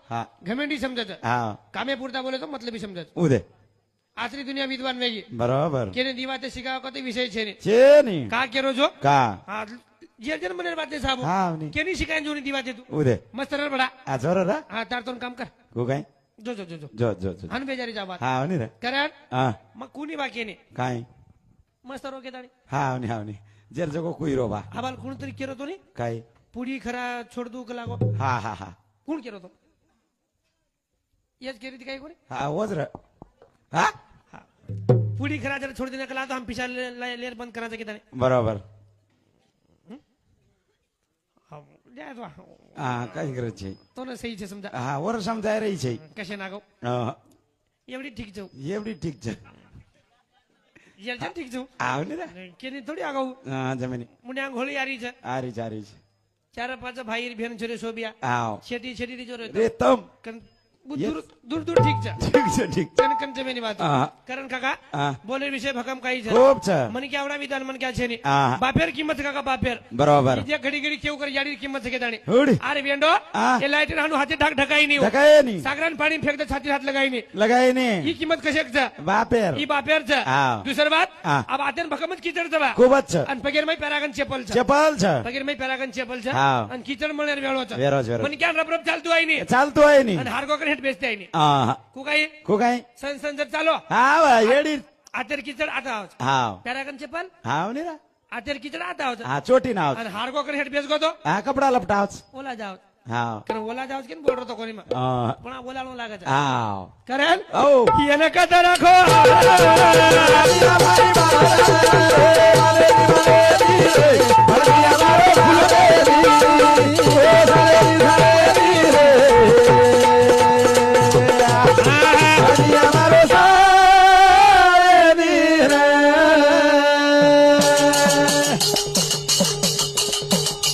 હા ઘમેંડી સમજે છે હા કામે પૂરતા બોલે તો મતલબી સમજે છે ઉદે આશરી દુનિયા વિદ્વાન વેગી બરાબર કેને દીવાતે શીખાવ કતે વિષય છે ને છે ની કા કેરો છો કા હા જે જન મને વાતે સાહેબ હા ની કેની શીખાય જોની દીવાતે તું ઉદે મસ્ત રર બડા આ જોર રા હા તાર તો કામ કર ગોગાઈ જો જો જો જો જો જો જો હન બેજારી જા વાત હા ની રે કરે હા માં કુની બાકી ને કાઈ મસ્ત રો કે તાણી હા ની જેર જગો કુઈરો બા આબાલ કુણ તરી કેરો તો ની કાઈ પૂડી ખરા છોડ દઉં કલાકો હા કુણ કેરો તો યસ કેરી તી કઈ કોની હા ઓજ રે હા पूरी खरा जरा छोड़ देने कला तो हम पीछा लेर बंद करा सके ताने बरोबर जाए तो હા કઈ કરે છે तो ना सही છે समझा હા ઓર સમજાય રહી છે कशे ना गो હા, एवढी ठीक छौ એવડી ઠીક છે यार जन ठीक छौ આવ ને રે केनी थोड़ी आगो હા જમીની मुने आंग होली यारी छे આરી છે चार पांच भाई बहन छोरे सोबिया આવ छेटी छेटी री जो रे રે તમ कन दूर दूर दूर ठीक छे ઠીક कन कन जमेनी बात હા. करण काका હા बोले विषय भकम काही छे ખૂબ છે मन के आवडा विधान मन क्या छे नी હા बापेर किंमत काका बापेर બરોબર જે ઘડી ઘડી કેવું કરે યાડી કિંમત છે કે તાણી હુડી આરે વેંડો હા. એ લાઈટ રાનું હાથે ઢાક ઢકાઈ નહીં ધકાય ની સાગરાન પાણી ફેંક દે છાતી હાથ લગાઈ નહીં લગાય ને ઈ કિંમત કશે છે બાપેર ઈ બાપેર છે હા. દુસરી વાત હા. આ બાતેન ભકમ જ કીચડ છે બા ખૂબ જ છે અને પગેર માં પેરાગન ચેપલ છે ચપલ છે પગેર માં પેરાગન ચેપલ છે હા. અને કીચડ મળે વેળો છે વેરો છે, વેરો. મને ક્યાં રબ રબ ચાલતું આઈ નહીં ચાલતું હોય ની અને હારગો કરે હેઠ બેસતે આઈ નહીં હા કુકાઈ કોકાઈ સન સન જર ચાલો હા ભાઈ એડી આતેર કીચડ આતા આવે છે હા પેરાગન ચેપલ હા ને રા આતેર કીચડ આતા આવે છે હા ચોટી ના આવ અને હારગો કરે હેઠ બેસગો તો હા કપડા લપટાવ ઓલા જાવ હા કારણ ઓલા જાવ કે બોલરો તો કોની માં હા પણ આ ઓલાનો લાગે છે હા કરેલ ઓ એને કદા રાખો ભળિયા મારો